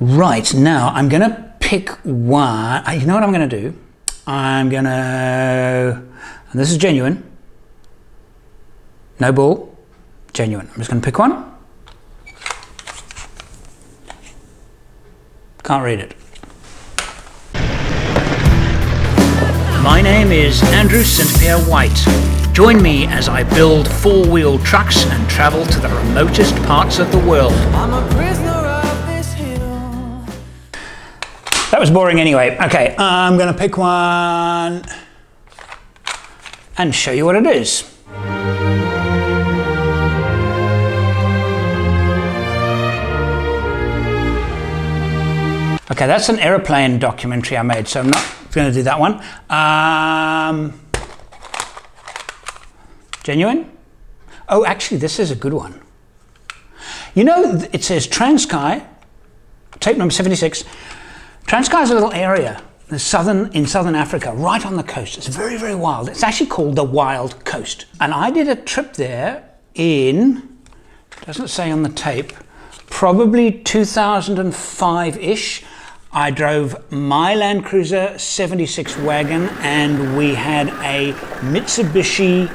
Right, now I'm going to pick one. You know what I'm going to do? I'm going to, and this is genuine, no ball, genuine. I'm just going to pick one. Can't read it. My name is Andrew St Pierre White. Join me as I build four-wheel trucks and travel to the remotest parts of the world. I'm a prisoner of this hill. That was boring anyway. Okay, I'm going to pick one and show you what it is. Okay, that's an aeroplane documentary I made, so I'm not going to do that one. Genuine? Oh, actually, this is a good one. You know, it says Transkei, tape number 76. Transkei is a little area in southern Africa, right on the coast. It's very, very wild. It's actually called the Wild Coast. And I did a trip there in, doesn't say on the tape, probably 2005-ish. I drove my Land Cruiser 76 wagon, and we had a Mitsubishi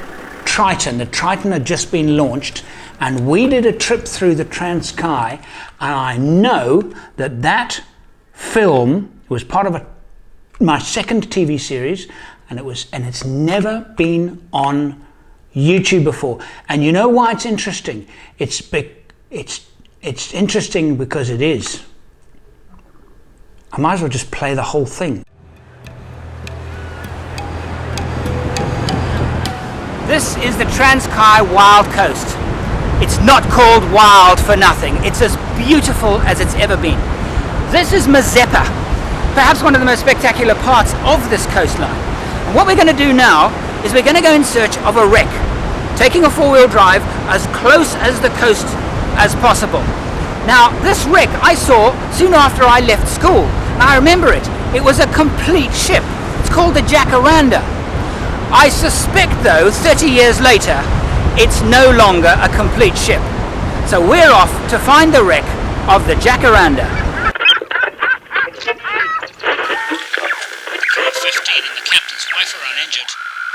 Triton. The Triton had just been launched, and we did a trip through the Transkei, and I know that that film was part of my second TV series, and it's never been on YouTube before. And you know why it's interesting? It's interesting because it is. I might as well just play the whole thing. This is the Transkei Wild Coast. It's not called wild for nothing. It's as beautiful as it's ever been. This is Mazeppa, perhaps one of the most spectacular parts of this coastline. And what we're going to do now is we're going to go in search of a wreck, taking a four-wheel drive as close as the coast as possible. Now, this wreck I saw soon after I left school. I remember it. It was a complete ship. It's called the Jacaranda. I suspect, though, 30 years later, it's no longer a complete ship. So we're off to find the wreck of the Jacaranda. The crew of 15 and the captain's wife are uninjured.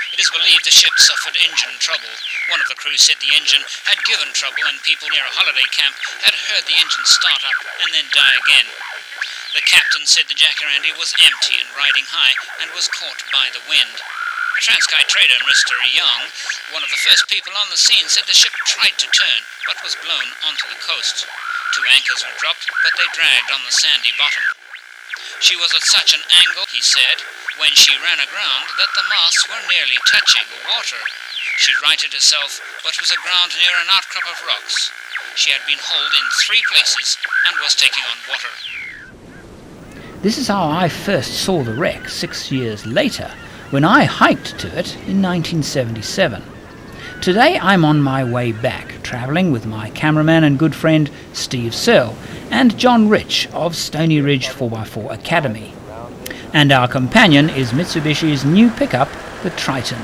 It is believed the ship suffered engine trouble. One of the crew said the engine had given trouble and people near a holiday camp had heard the engine start up and then die again. The captain said the Jacaranda was empty and riding high and was caught by the wind. A Transkei trader, Mr. Young, one of the first people on the scene, said the ship tried to turn but was blown onto the coast. 2 anchors were dropped, but they dragged on the sandy bottom. She was at such an angle, he said, when she ran aground that the masts were nearly touching the water. She righted herself, but was aground near an outcrop of rocks. She had been hauled in 3 places and was taking on water. This is how I first saw the wreck 6 years later, when I hiked to it in 1977. Today I'm on my way back, travelling with my cameraman and good friend Steve Searle and John Rich of Stony Ridge 4x4 Academy. And our companion is Mitsubishi's new pickup, the Triton.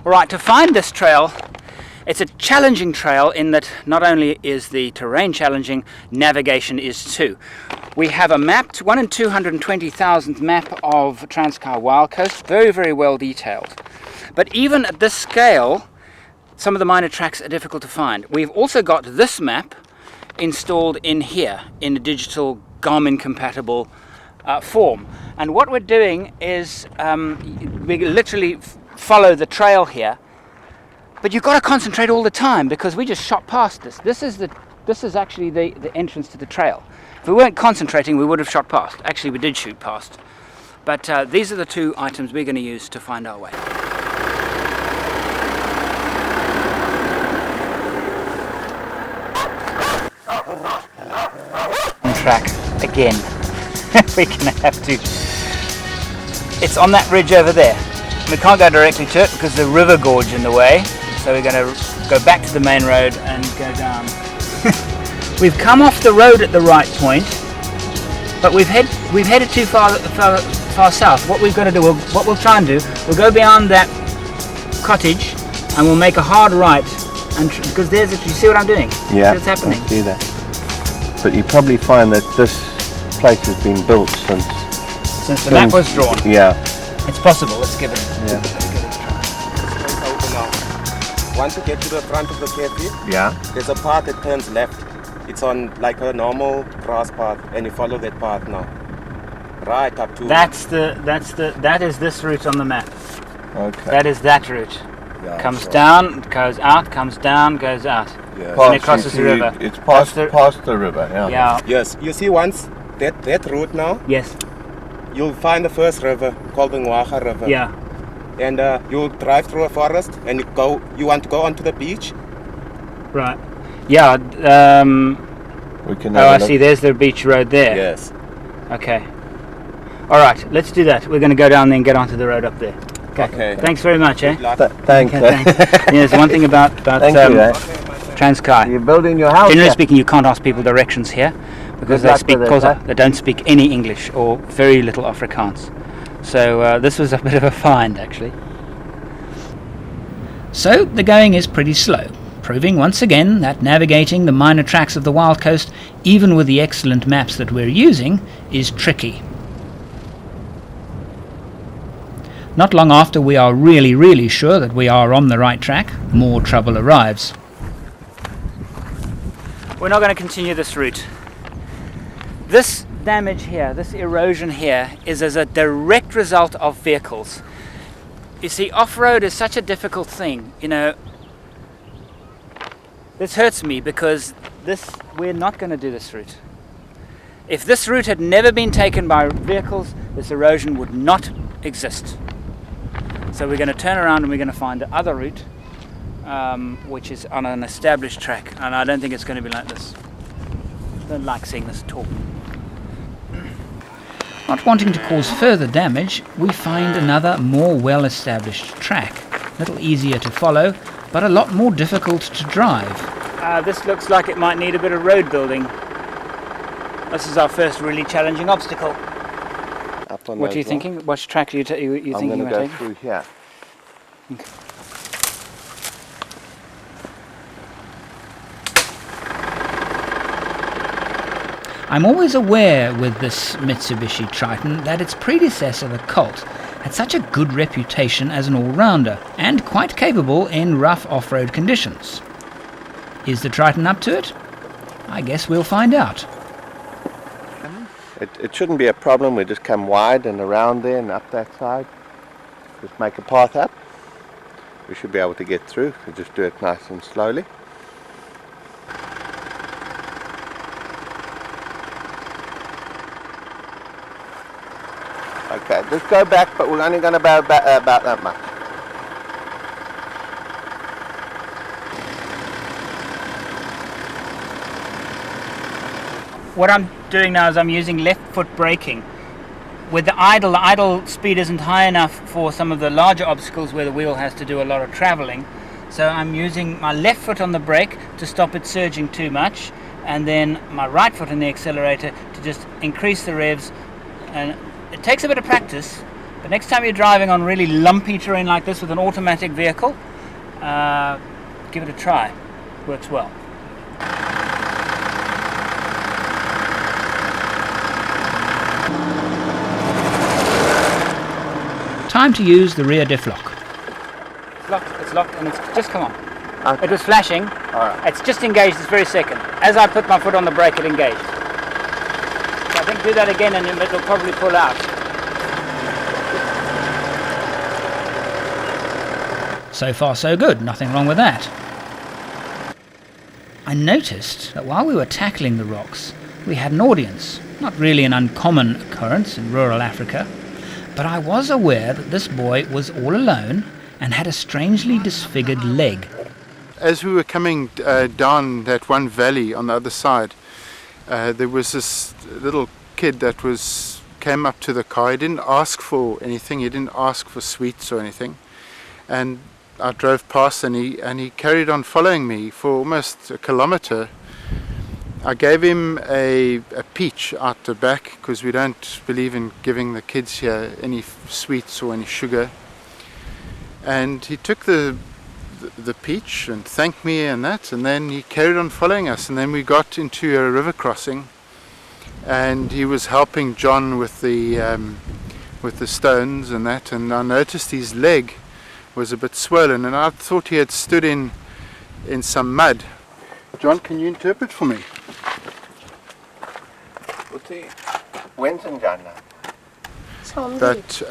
Alright, to find this trail, it's a challenging trail in that not only is the terrain challenging, navigation is too. We have a mapped 1 in 220,000th map of Transkei Wild Coast, very, very well detailed. But even at this scale, some of the minor tracks are difficult to find. We've also got this map installed in here in a digital Garmin compatible form. And what we're doing is we literally follow the trail here. But you've got to concentrate all the time because we just shot past this. This is actually the entrance to the trail. If we weren't concentrating, we would have shot past. Actually, we did shoot past. But these are the 2 items we're going to use to find our way. On track again. We're going to have to. It's on that ridge over there. We can't go directly to it because there's a river gorge in the way. So we're going to go back to the main road and go down. We've come off the road at the right point, but we've headed too far south. What we've got to do, what we'll try and do, we'll go beyond that cottage and we'll make a hard right, and because there's, you see what I'm doing? Yeah, what's happening? I see that. but you probably find that this place has been built since the map was drawn. Yeah. It's possible. Let's give it. Yeah. Let's give it a try. Once you get to the front of the cafe, Yeah. there's a path that turns left. It's on like a normal grass path, and you follow that path now. Right up to. That is this route on the map. Okay. That is that route. Yeah, Comes right. down, goes out, comes down, goes out. Yeah. And it crosses the river. It's past the river. Yeah. Yeah. Yes, you see once that route now, Yes. you'll find the first river called the Ngwaga River. Yeah. And you'll drive through a forest, and you want to go onto the beach. Right. Yeah. We can. Oh, I see. There's the beach road there. Yes. Okay. All right. Let's do that. We're going to go down there and get onto the road up there. Okay. Thanks very much, eh? Thanks. Okay, thanks. Yeah, there's one thing about Thank you, eh? Transkei. You're building your house. Generally here. speaking, you can't ask people directions here because Good they luck speak with it, Xhosa. huh? They don't speak any English or very little Afrikaans. So this was a bit of a find, actually. So the going is pretty slow, proving once again that navigating the minor tracks of the Wild Coast, even with the excellent maps that we're using, is tricky. Not long after we are really sure that we are on the right track, more trouble arrives. We're not going to continue this route. This damage here, this erosion here, is as a direct result of vehicles. You see, off-road is such a difficult thing, you know. This hurts me because we're not going to do this route. If this route had never been taken by vehicles, this erosion would not exist. So we're going to turn around and we're going to find the other route, which is on an established track, and I don't think it's going to be like this. I don't like seeing this at all. Not wanting to cause further damage, we find another more well-established track, a little easier to follow, but a lot more difficult to drive. This looks like it might need a bit of road building. This is our first really challenging obstacle. What are you thinking? Which track are you thinking about taking? I'm going to go through here. Okay. I'm always aware with this Mitsubishi Triton that its predecessor, the Colt, had such a good reputation as an all-rounder and quite capable in rough off-road conditions. Is the Triton up to it? I guess we'll find out. It shouldn't be a problem. We just come wide and around there and up that side. Just make a path up. We should be able to get through. So just do it nice and slowly. Okay, just go back, but we're only going to go about that much. What I'm doing now is I'm using left foot braking. With the idle speed isn't high enough for some of the larger obstacles where the wheel has to do a lot of traveling. So I'm using my left foot on the brake to stop it surging too much, and then my right foot on the accelerator to just increase the revs. And it takes a bit of practice, but next time you're driving on really lumpy terrain like this with an automatic vehicle, give it a try. Works well. Time to use the rear diff lock. It's locked, and it's just come on. Okay. It was flashing. All right. It's just engaged this very second. As I put my foot on the brake, it engaged. So I think do that again and it'll probably pull out. So far so good, nothing wrong with that. I noticed that while we were tackling the rocks, we had an audience. Not really an uncommon occurrence in rural Africa. But I was aware that this boy was all alone and had a strangely disfigured leg. As we were coming down that one valley on the other side, there was this little kid that came up to the car. He didn't ask for anything. He didn't ask for sweets or anything. And I drove past and he carried on following me for almost a kilometer. I gave him a peach out the back because we don't believe in giving the kids here any sweets or any sugar. And he took the the peach and thanked me and that, and then he carried on following us, and then we got into a river crossing, and he was helping John with the stones and that, and I noticed his leg was a bit swollen, and I thought he had stood in some mud. John, can you interpret for me? But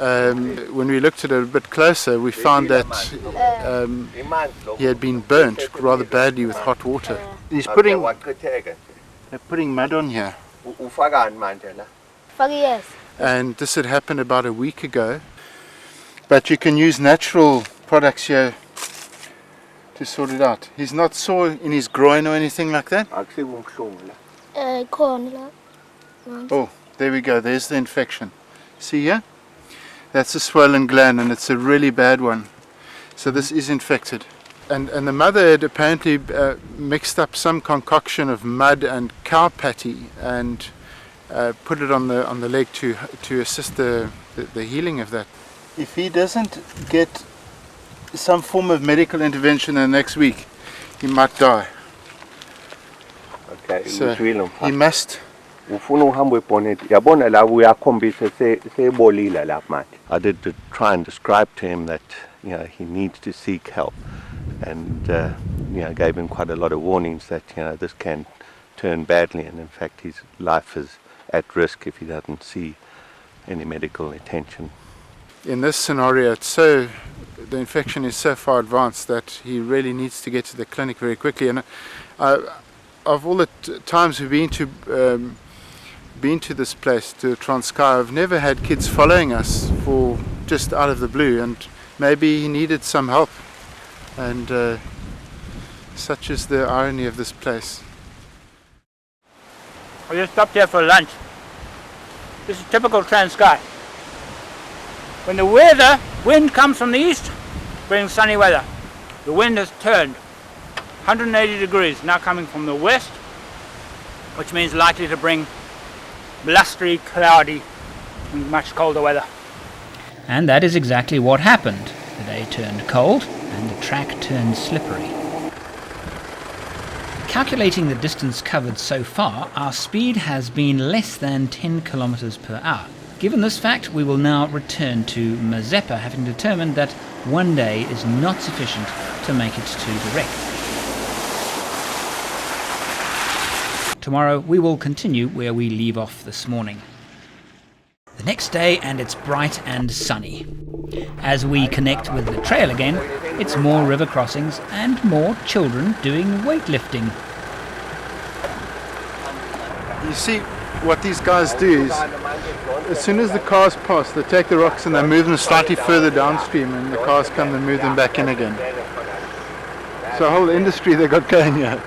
when we looked at it a bit closer, we found that he had been burnt rather badly with hot water. They're putting mud on here. Yes. And this had happened about a week ago. But you can use natural products here to sort it out. He's not sore in his groin or anything like that? Oh, there we go. There's the infection. See here? That's a swollen gland, and it's a really bad one. So this is infected. And the mother had apparently mixed up some concoction of mud and cow patty and put it on the leg to assist the healing of that. If he doesn't get some form of medical intervention in the next week, he might die. Okay, so he must. I did try and describe to him that he needs to seek help, and gave him quite a lot of warnings that this can turn badly, and in fact his life is at risk if he doesn't see any medical attention. In this scenario, the infection is so far advanced that he really needs to get to the clinic very quickly. And of all the times we've been to this place, to Transkei, I've never had kids following us for just out of the blue, and maybe he needed some help, and such is the irony of this place. We just stopped here for lunch. This is typical Transkei. When the wind comes from the east, brings sunny weather. The wind has turned 180 degrees, now coming from the west, which means likely to bring blustery, cloudy, and much colder weather. And that is exactly what happened. The day turned cold and the track turned slippery. Calculating the distance covered so far, our speed has been less than 10 kilometers per hour. Given this fact, we will now return to Mazeppa, having determined that one day is not sufficient to make it to the wreck. Tomorrow we will continue where we leave off this morning. The next day, and it's bright and sunny. As we connect with the trail again, it's more river crossings and more children doing weightlifting. You see, what these guys do is, as soon as the cars pass, they take the rocks and they move them slightly further downstream, and the cars come and move them back in again. So a whole industry they got going here.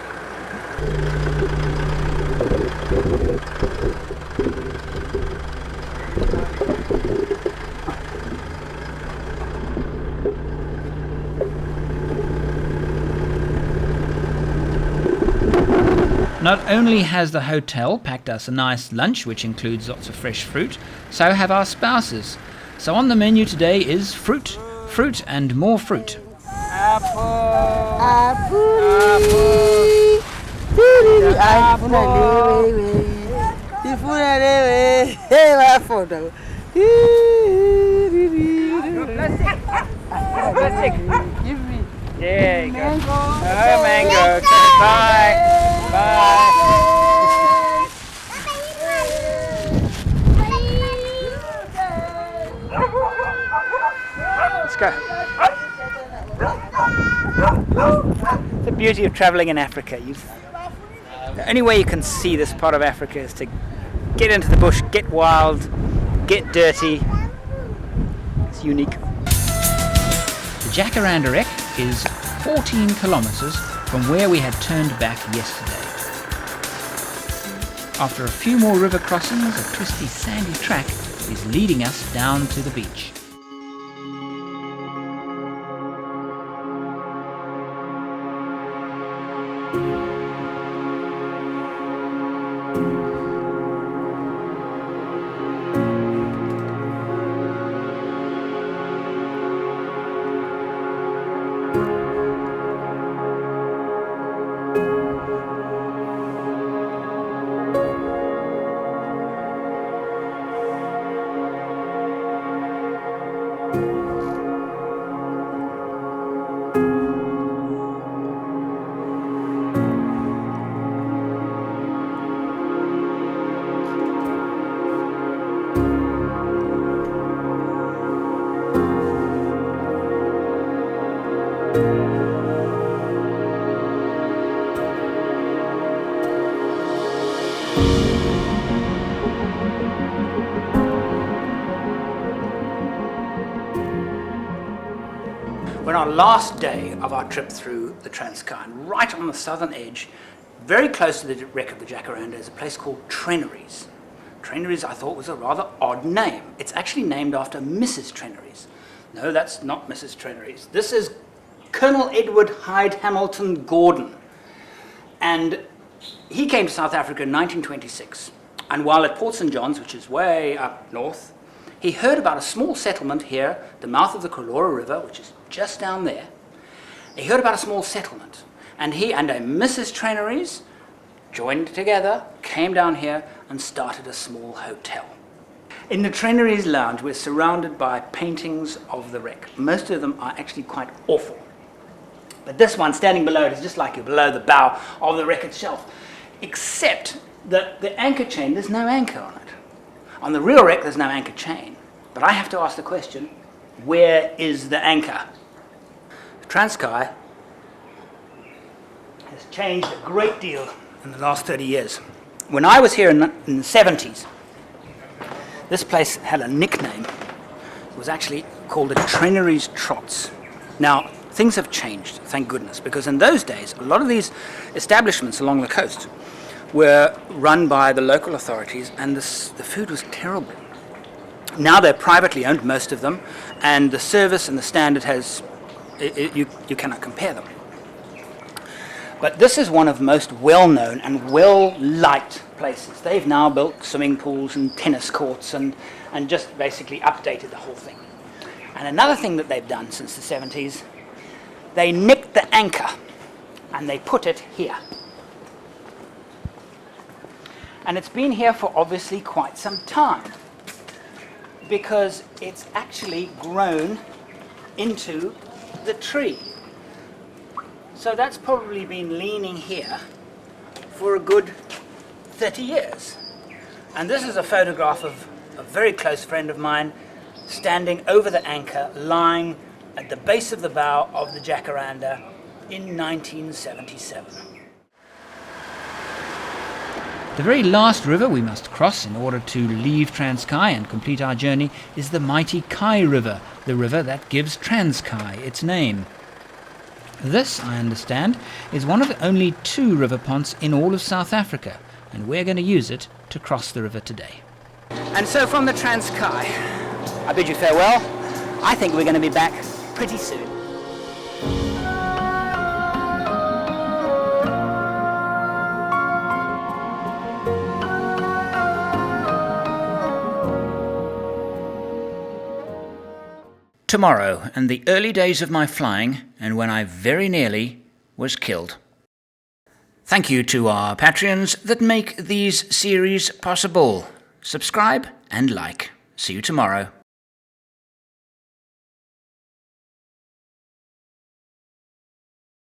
Not only has the hotel packed us a nice lunch, which includes lots of fresh fruit, so have our spouses. So on the menu today is fruit, fruit and more fruit. Apple! Give me. There you go. Oh, mango. Okay, bye. Bye. Let's go. The beauty of traveling in Africa. The only way you can see this part of Africa is to get into the bush, get wild, get dirty. It's unique. The Jacaranda wreck is 14 kilometers from where we had turned back yesterday. After a few more river crossings, a twisty sandy track is leading us down to the beach. We're on our last day of our trip through the Transkei, and right on the southern edge, very close to the wreck of the Jacaranda, is a place called Treneries. Treneries, I thought, was a rather odd name. It's actually named after Mrs. Treneries. No, that's not Mrs. Treneries. This is Colonel Edward Hyde Hamilton Gordon. And he came to South Africa in 1926. And while at Port St John's, which is way up north, he heard about a small settlement here, the mouth of the Kolora River, which is just down there. He heard about a small settlement. And he and a Mrs. Treneries joined together, came down here, and started a small hotel. In the Treneries Lounge, we're surrounded by paintings of the wreck. Most of them are actually quite awful. But this one, standing below it, is just like you're below the bow of the wreck itself. Except that the anchor chain, there's no anchor on it. On the real wreck, there's no anchor chain. But I have to ask the question, where is the anchor? The Transkei has changed a great deal in the last 30 years. When I was here in the 70s, this place had a nickname. It was actually called the Treneries Trots. Now, things have changed, thank goodness, because in those days, a lot of these establishments along the coast were run by the local authorities, and the food was terrible. Now they're privately owned, most of them, and the service and the standard you cannot compare them. But this is one of the most well-known and well-liked places. They've now built swimming pools and tennis courts and just basically updated the whole thing. And another thing that they've done since the 70s, they nicked the anchor and they put it here. And it's been here for obviously quite some time, because it's actually grown into the tree. So that's probably been leaning here for a good 30 years. And this is a photograph of a very close friend of mine standing over the anchor, lying at the base of the bow of the Jacaranda in 1977. The very last river we must cross in order to leave Transkei and complete our journey is the mighty Kai River, the river that gives Transkei its name. This, I understand, is one of the only 2 river ponts in all of South Africa, and we're going to use it to cross the river today. And so from the Transkei, I bid you farewell. I think we're going to be back pretty soon. Tomorrow, and the early days of my flying, and when I very nearly was killed. Thank you to our Patreons that make these series possible. Subscribe and like. See you tomorrow.